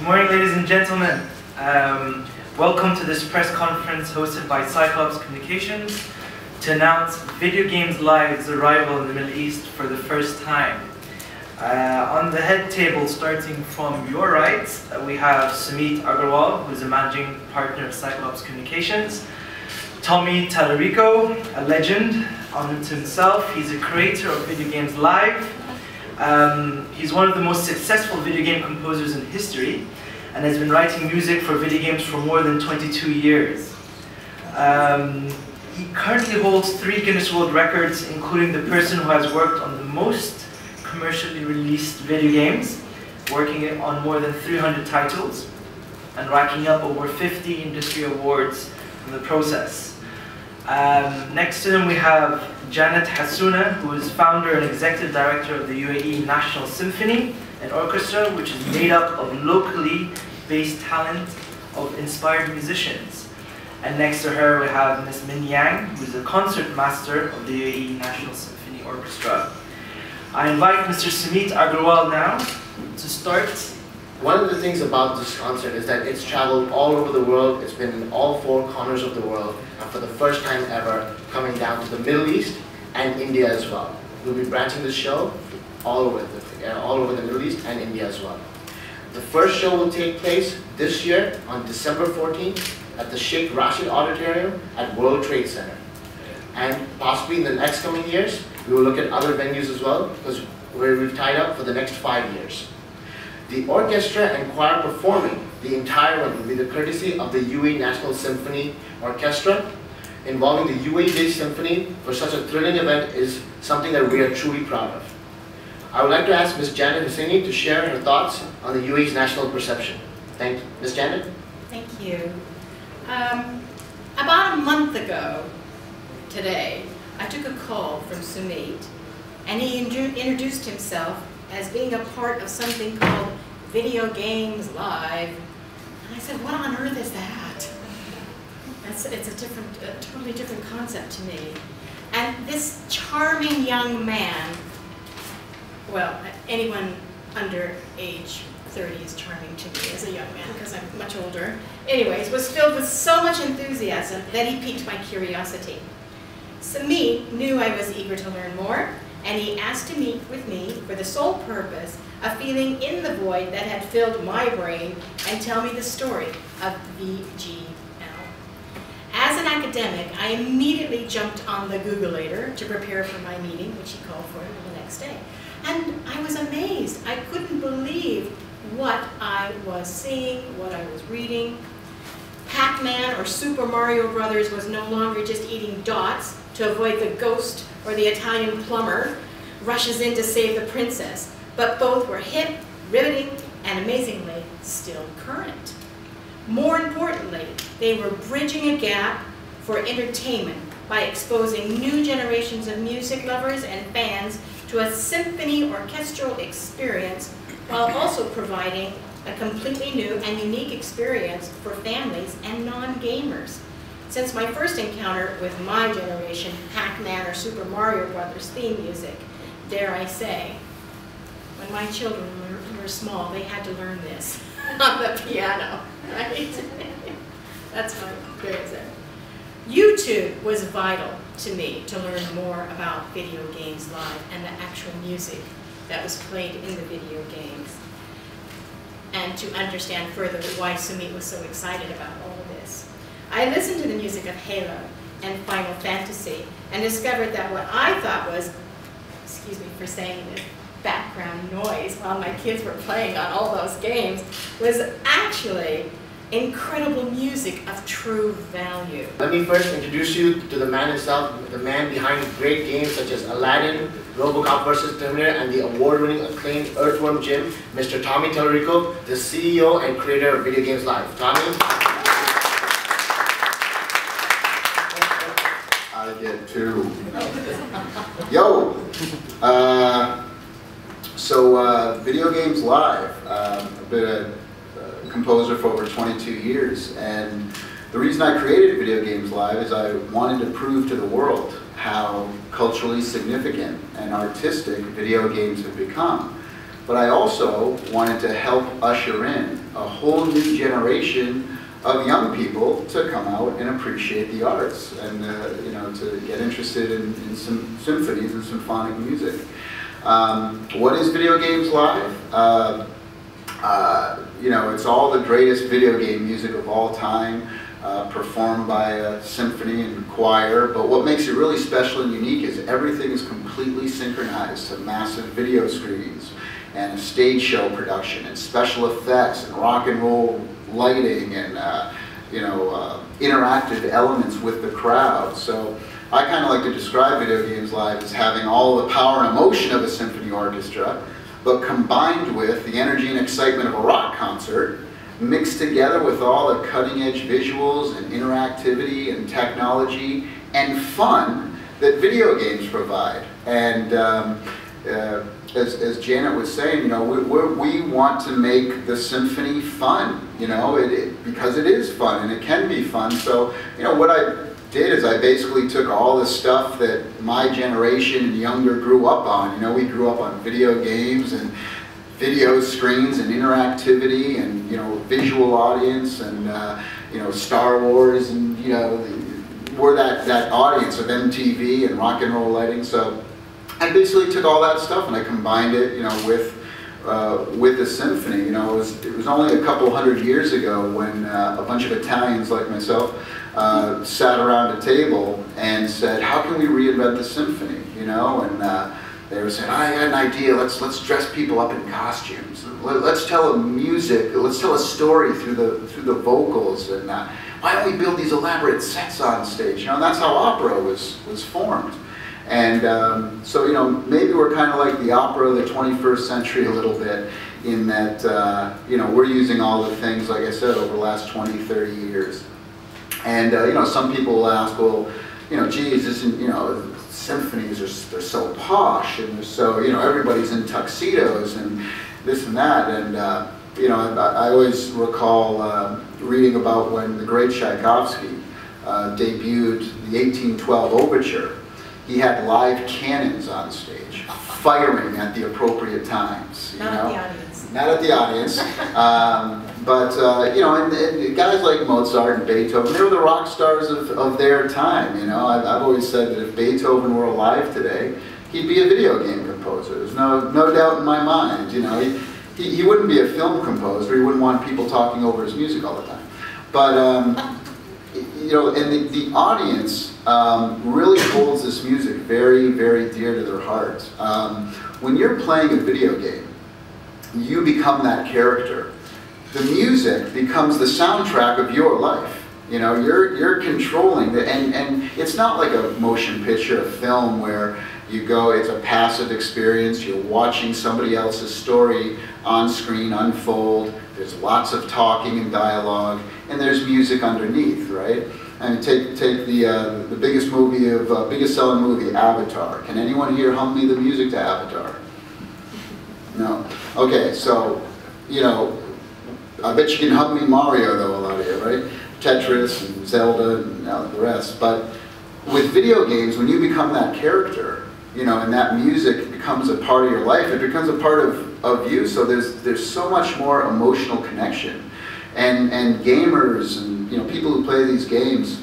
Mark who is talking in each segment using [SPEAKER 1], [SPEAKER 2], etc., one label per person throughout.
[SPEAKER 1] morning, ladies and gentlemen. Welcome to this press conference hosted by Cyclops Communications to announce Video Games Live's arrival in the Middle East for the first time. On the head table, starting from your right, we have Sumit Agarwal, who is a managing partner of Cyclops Communications. Tommy Tallarico, a legend unto himself. He's a creator of Video Games Live. He's one of the most successful video game composers in history and has been writing music for video games for more than 22 years. He currently holds 3 Guinness World Records, including the person who has worked on the most commercially released video games, working on more than 300 titles and racking up over 50 industry awards in the process. Next to him we have Janet Hassouna, who is founder and executive director of the UAE National Symphony and Orchestra, which is made up of locally based talent of inspired musicians. And next to her we have Ms. Min Yang, who is a concert master of the UAE National Symphony Orchestra. I invite Mr. Sumit Agarwal now to start.
[SPEAKER 2] One of the things about this concert is that it's traveled all over the world. It's been in all 4 corners of the world, and for the first time ever, coming down to the Middle East and India as well. We'll be branching the show all over the Middle East and India as well. The first show will take place this year on December 14th at the Sheikh Rashid Auditorium at World Trade Center. And possibly in the next coming years, we will look at other venues as well, because we've tied up for the next 5 years. The orchestra and choir performing the entire one will be the courtesy of the UAE National Symphony Orchestra. Involving the UAE-based symphony for such a thrilling event is something that we are truly proud of. I would like to ask Ms. Janet Hussaini to share her thoughts on the UAE's national perception. Thank you. Ms. Janet?
[SPEAKER 3] Thank you. About a month ago today, I took a call from Sumit, and he introduced himself as being a part of something called Video Games Live. And I said, what on earth is that? It's a totally different concept to me. And this charming young man, well, anyone under age 30 is charming to me as a young man because I'm much older. Anyways, was filled with so much enthusiasm that he piqued my curiosity. Sumit knew I was eager to learn more, and he asked to meet with me for the sole purpose of filling in the void that had filled my brain and tell me the story of VGL. As an academic, I immediately jumped on the Googleator to prepare for my meeting, which he called for the next day. And I was amazed. I couldn't believe what I was seeing, what I was reading. Pac-Man or Super Mario Brothers was no longer just eating dots to avoid the ghost or the Italian plumber rushes in to save the princess, but both were hip, riveting, and amazingly still current. More importantly, they were bridging a gap for entertainment by exposing new generations of music lovers and fans to a symphony orchestral experience while also providing a completely new and unique experience for families and non-gamers. Since my first encounter with my generation, Pac-Man or Super Mario Brothers theme music, dare I say, when my children were small, they had to learn this on the piano, right? That's my experience there. YouTube was vital to me to learn more about Video Games Live and the actual music that was played in the video games, and to understand further why Sumit was so excited about all of this. I listened to the music of Halo and Final Fantasy and discovered that what I thought was, excuse me for saying this, background noise while my kids were playing on all those games was actually incredible music of true value.
[SPEAKER 2] Let me first introduce you to the man himself, the man behind great games such as Aladdin, RoboCop vs. Terminator, and the award-winning acclaimed Earthworm Jim, Mr. Tommy Tallarico, the CEO and creator of Video Games Live. Tommy?
[SPEAKER 4] I get 2. Yo! Video Games Live. I've been a composer for over 22 years, and the reason I created Video Games Live is I wanted to prove to the world how culturally significant and artistic video games have become. but I also wanted to help usher in a whole new generation of young people to come out and appreciate the arts and you know, to get interested in some symphonies and symphonic music. What is Video Games Live? You know, it's all the greatest video game music of all time, performed by a symphony and choir, but what makes it really special and unique is everything is completely synchronized to massive video screens and a stage show production and special effects and rock and roll lighting and you know, interactive elements with the crowd. So I kind of like to describe Video Games Live as having all the power and emotion of a symphony orchestra, but combined with the energy and excitement of a rock concert, mixed together with all the cutting-edge visuals and interactivity and technology and fun that video games provide. And as Janet was saying, you know, we want to make the symphony fun, you know, because it is fun and it can be fun. So, you know, what I did is I basically took all the stuff that my generation and younger grew up on. You know, we grew up on video games and video screens and interactivity and, you know, visual audience and, you know, Star Wars and, you know, we're that audience of MTV and rock and roll lighting. So I basically took all that stuff and I combined it, you know, with the symphony. You know, it was only a couple hundred years ago when a bunch of Italians like myself sat around a table and said, how can we reinvent the symphony, you know? And they were saying, I got an idea, let's dress people up in costumes. Let's tell let's tell a story through the vocals, and why don't we build these elaborate sets on stage? You know, and that's how opera was formed. And so, you know, maybe we're kind of like the opera of the 21st century a little bit, in that, you know, we're using all the things, like I said, over the last 20, 30 years. And, you know, some people will ask, well, you know, geez, isn't, you know, symphonies they're so posh, and they're so, you know, everybody's in tuxedos and this and that. And, you know, I always recall reading about when the great Tchaikovsky debuted the 1812 Overture. He had live cannons on stage, firing at the appropriate times.
[SPEAKER 3] Not at the audience.
[SPEAKER 4] Not at the audience. But, you know, and guys like Mozart and Beethoven, they were the rock stars of their time, you know. I've always said that if Beethoven were alive today, he'd be a video game composer. There's no doubt in my mind, you know. He wouldn't be a film composer. He wouldn't want people talking over his music all the time. But, you know, and the audience really holds this music very, very dear to their hearts. When you're playing a video game, you become that character. The music becomes the soundtrack of your life. You know, you're controlling the, and it's not like a motion picture, a film where you go, it's a passive experience, you're watching somebody else's story on screen unfold, there's lots of talking and dialogue, and there's music underneath, right? I mean, take the biggest movie of, biggest selling movie, Avatar. Can anyone here hum me the music to Avatar? No. Okay, so, you know, I bet you can hum me Mario though, a lot of you, right? Tetris and Zelda and the rest. But with video games, when you become that character, you know, and that music becomes a part of your life, it becomes a part of you, so there's so much more emotional connection. And gamers and, you know, people who play these games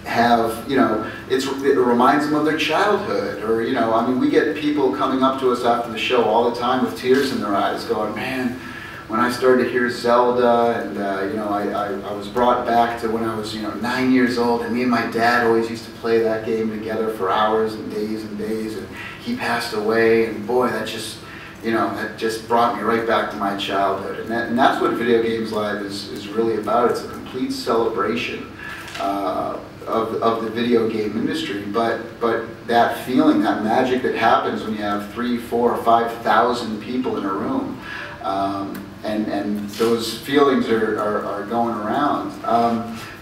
[SPEAKER 4] have, you know, it reminds them of their childhood, or, you know, I mean, we get people coming up to us after the show all the time with tears in their eyes going, man, when I started to hear Zelda, and you know, I was brought back to when I was, you know, 9 years old, and me and my dad always used to play that game together for hours and days, and he passed away, and boy, that just, you know, that just brought me right back to my childhood. And that's what Video Games Live is really about. It's a complete celebration of the video game industry, but that feeling, that magic that happens when you have 3,000, 4,000, or 5,000 people in a room. And those feelings are going around.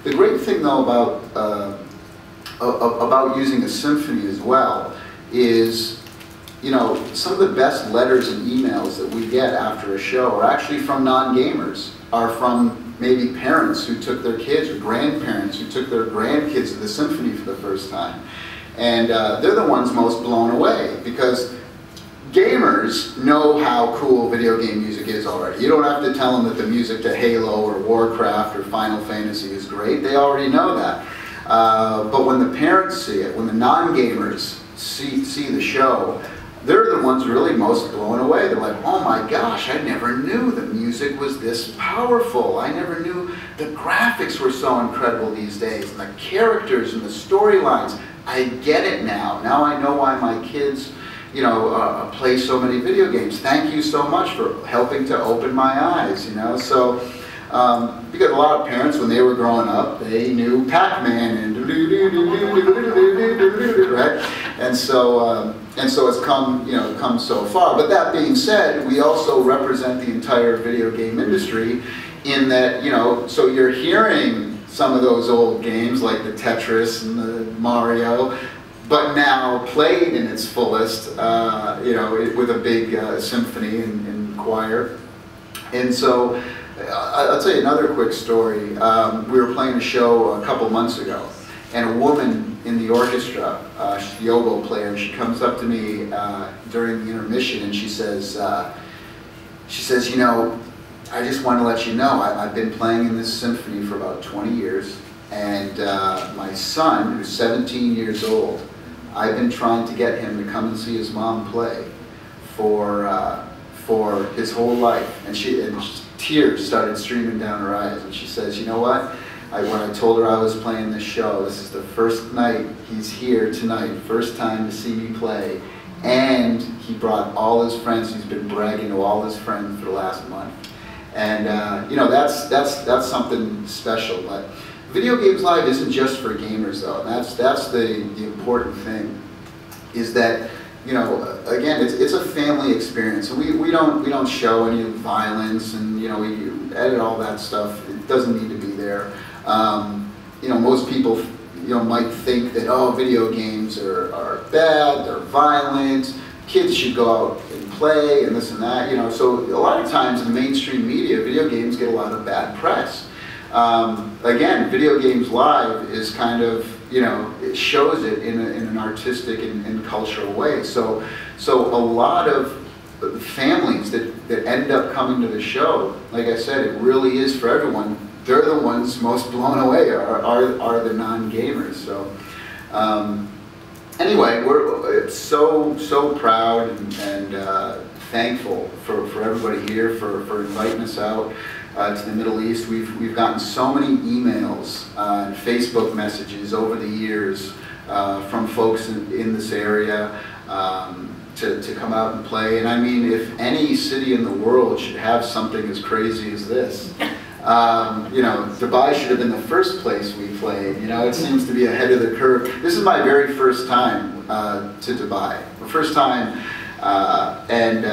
[SPEAKER 4] The great thing though about using a symphony as well is, you know, some of the best letters and emails that we get after a show are actually from non-gamers, are from maybe parents who took their kids, or grandparents who took their grandkids to the symphony for the first time. And they're the ones most blown away, because gamers know how cool video game music is already. You don't have to tell them that the music to Halo or Warcraft or Final Fantasy is great. They already know that. But when the parents see it, when the non-gamers see the show, they're the ones really most blown away. They're like, oh my gosh, I never knew the music was this powerful. I never knew the graphics were so incredible these days, and the characters and the storylines. I get it now. Now I know why my kids, you know, play so many video games. Thank you so much for helping to open my eyes, you know. So, because a lot of parents, when they were growing up, they knew Pac-Man and right, and so it's come so far. But that being said, we also represent the entire video game industry, in that, you know, so you're hearing some of those old games like the Tetris and the Mario, but now played in its fullest, you know, with a big symphony and choir. And so, I'll tell you another quick story. We were playing a show a couple months ago, and a woman in the orchestra, she's the oboe player, and she comes up to me during the intermission, and she says, you know, I just want to let you know, I've been playing in this symphony for about 20 years, and my son, who's 17 years old, I've been trying to get him to come and see his mom play for his whole life. And tears started streaming down her eyes, and she says, you know what? When I told her I was playing this show, this is the first night he's here tonight, first time to see me play, and he brought all his friends. He's been bragging to all his friends for the last month. And you know, that's something special. But Video Games Live isn't just for gamers, though. And that's the important thing, is that, you know, again, it's a family experience. And we don't show any violence, and, you know, we edit all that stuff. It doesn't need to be there. You know, most people, you know, might think that, oh, video games are bad, they're violent, kids should go out and play, and this and that, you know. So a lot of times in the mainstream media, video games get a lot of bad press. Again, Video Games Live is kind of, you know, it shows it in an artistic and cultural way. So a lot of families that end up coming to the show, like I said, it really is for everyone. They're the ones most blown away, are the non-gamers. So anyway, we're so proud and thankful for everybody here for inviting us out to the Middle East. We've gotten so many emails and Facebook messages over the years from folks in this area to come out and play. And I mean, if any city in the world should have something as crazy as this, you know, Dubai should have been the first place we played. You know, it seems to be ahead of the curve. This is my very first time to Dubai. The first time, and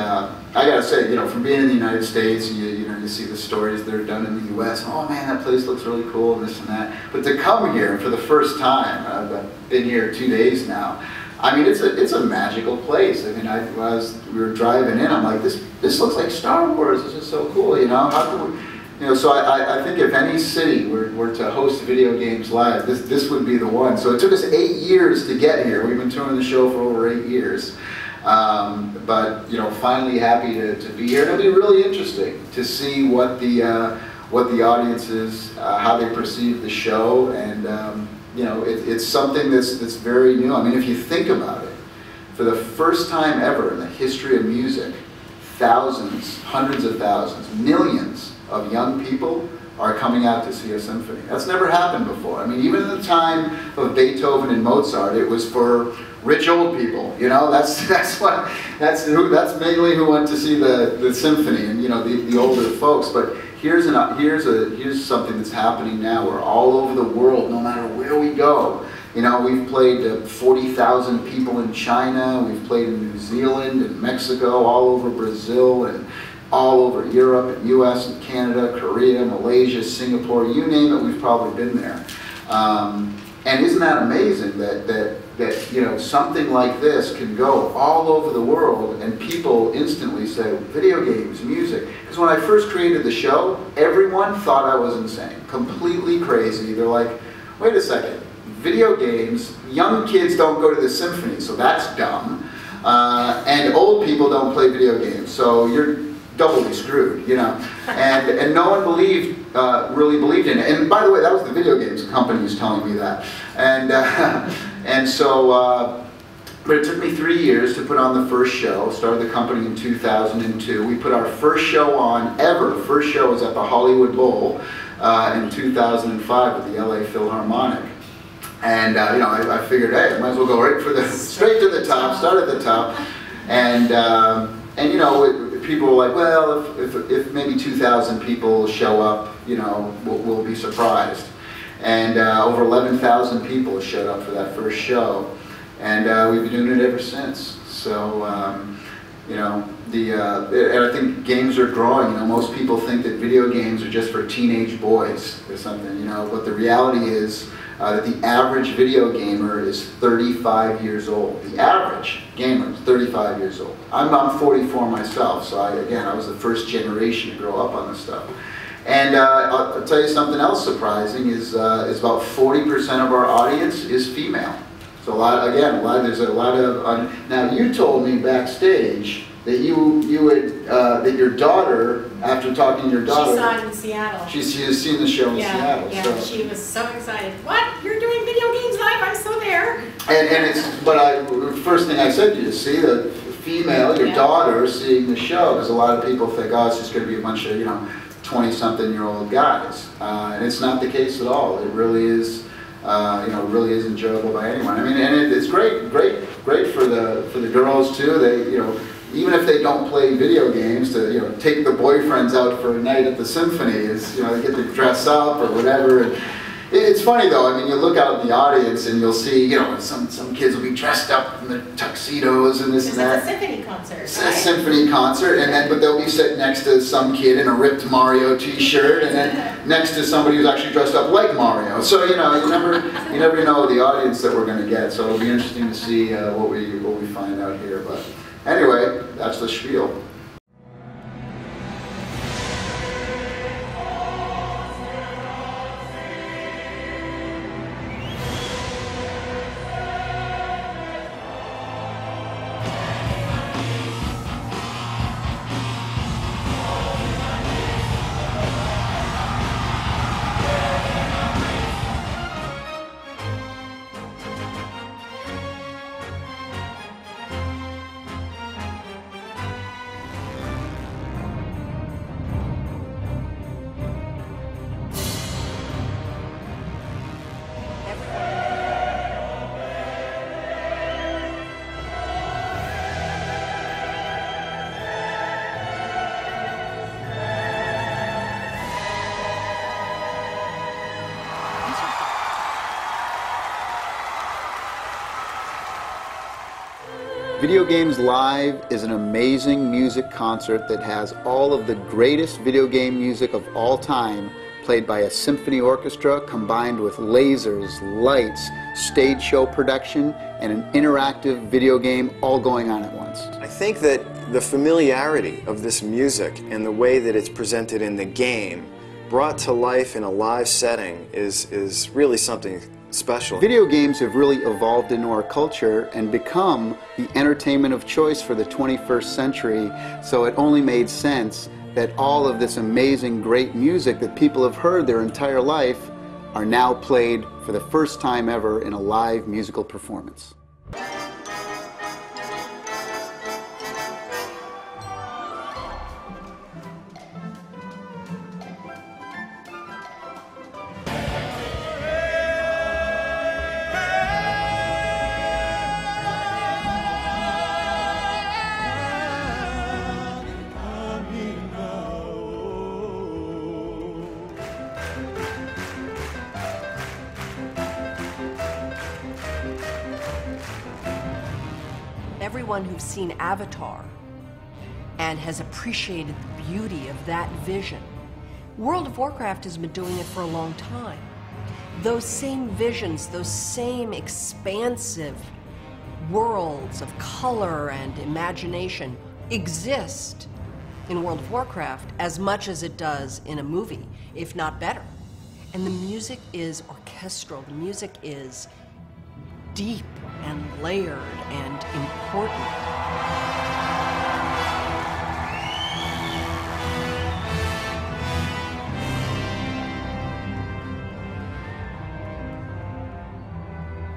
[SPEAKER 4] I gotta say, you know, from being in the United States, you know, you see the stories that are done in the U.S. Oh man, that place looks really cool, and this and that. But to come here for the first time, I've been here 2 days now. I mean, it's a magical place. I mean, we were driving in, I'm like, this looks like Star Wars. This is so cool. You know, how can we? You know, so I think if any city were to host Video Games Live, this would be the one. So it took us 8 years to get here. We've been touring the show for over 8 years. But, you know, finally happy to be here. It'll be really interesting to see what the audiences, how they perceive the show. And, you know, it's something that's very new. I mean, if you think about it, for the first time ever in the history of music, thousands, hundreds of thousands, millions of young people are coming out to see a symphony. That's never happened before. I mean, even at the time of Beethoven and Mozart, it was for rich old people. You know, that's mainly who went to see the symphony, and, you know, the older folks. But here's something that's happening now, where all over the world, no matter where we go, you know, we've played 40,000 people in China, we've played in New Zealand and Mexico, all over Brazil, and all over Europe and US and Canada, Korea, Malaysia, Singapore, you name it, we've probably been there. And isn't that amazing that you know, something like this can go all over the world and people instantly say, video games, music. Because when I first created the show, everyone thought I was insane, completely crazy. They're like, wait a second, video games, young kids don't go to the symphony, so that's dumb. And old people don't play video games, so you're doubly screwed, you know. And no one really believed in it. And by the way, that was the video games companies telling me that. And so, but it took me 3 years to put on the first show. Started the company in 2002. We put our first show on ever. First show was at the Hollywood Bowl in 2005 with the LA Philharmonic. And you know, I figured, hey, I might as well go right for the straight to the top. Start at the top. And you know, people were like, well, if maybe 2,000 people show up, you know, we'll be surprised. And over 11,000 people showed up for that first show. And we've been doing it ever since. So, you know, and I think games are growing. You know, most people think that video games are just for teenage boys or something, you know, but the reality is that the average video gamer is 35 years old. The average gamer is 35 years old. I'm 44 myself, so I was the first generation to grow up on this stuff. And I'll tell you something else surprising is about 40% of our audience is female. So there's a lot of, now you told me backstage that that your daughter, after talking to your daughter.
[SPEAKER 3] She saw it in Seattle.
[SPEAKER 4] She's seen the show in Seattle.
[SPEAKER 3] Yeah,
[SPEAKER 4] so.
[SPEAKER 3] she was so excited. What? You're doing video games live? I'm so there.
[SPEAKER 4] But first thing I said to you, see the female, your daughter, seeing the show, because a lot of people think, oh, it's just going to be a bunch of, you know, 20-something-year-old guys. And it's not the case at all. It really is. You know, really is enjoyable by anyone. I mean, and it's great for the girls too. They, you know, even if they don't play video games, to, you know, take the boyfriends out for a night at the symphony is, you know, they get to dress up or whatever. And it's funny though. I mean, you look out in the audience and you'll see, you know, some kids will be dressed up in the tuxedos and this and that.
[SPEAKER 3] It's a symphony concert.
[SPEAKER 4] It's a symphony concert, but they'll be sitting next to some kid in a ripped Mario T-shirt, and then next to somebody who's actually dressed up like Mario. So you know, you never know the audience that we're going to get. So it'll be interesting to see what we find out here. But anyway, that's the spiel. Video Games Live is an amazing music concert that has all of the greatest video game music of all time played by a symphony orchestra combined with lasers, lights, stage show production, and an interactive video game all going on at once.
[SPEAKER 5] I think that the familiarity of this music and the way that it's presented in the game brought to life in a live setting is really something special.
[SPEAKER 4] Video games have really evolved into our culture and become the entertainment of choice for the 21st century, so it only made sense that all of this amazing, great music that people have heard their entire life are now played for the first time ever in a live musical performance.
[SPEAKER 6] Everyone who's seen Avatar and has appreciated the beauty of that vision. World of Warcraft has been doing it for a long time. Those same visions, those same expansive worlds of color and imagination exist in World of Warcraft as much as it does in a movie, if not better. And the music is orchestral, the music is deep. and layered and important.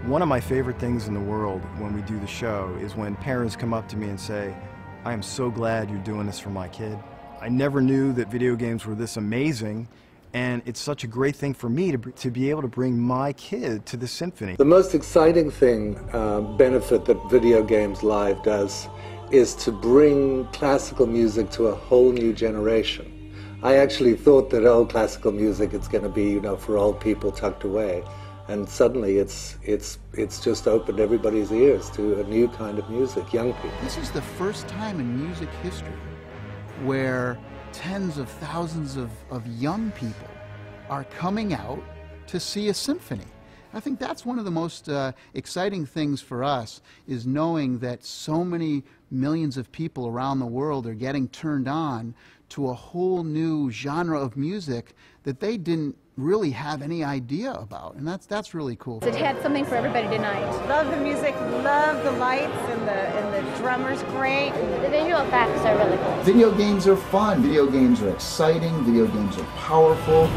[SPEAKER 5] One of my favorite things in the world when we do the show is when parents come up to me and say, I am so glad you're doing this for my kid. I never knew that video games were this amazing, and it's such a great thing for me to be able to bring my kid to the symphony.
[SPEAKER 7] The most exciting thing, benefit that Video Games Live does is to bring classical music to a whole new generation. I actually thought that old classical music, it's going to be, you know, for old people tucked away. And suddenly it's just opened everybody's ears to a new kind of music, young people.
[SPEAKER 8] This is the first time in music history where tens of thousands of young people are coming out to see a symphony. I think that's one of the most exciting things for us, is knowing that so many millions of people around the world are getting turned on to a whole new genre of music that they didn't really have any idea about, and that's really cool.
[SPEAKER 9] It had something for everybody tonight.
[SPEAKER 10] Love the music, love the lights, and the drummer's great.
[SPEAKER 9] The visual effects are really cool.
[SPEAKER 11] Video games are fun. Video games are exciting. Video games are powerful.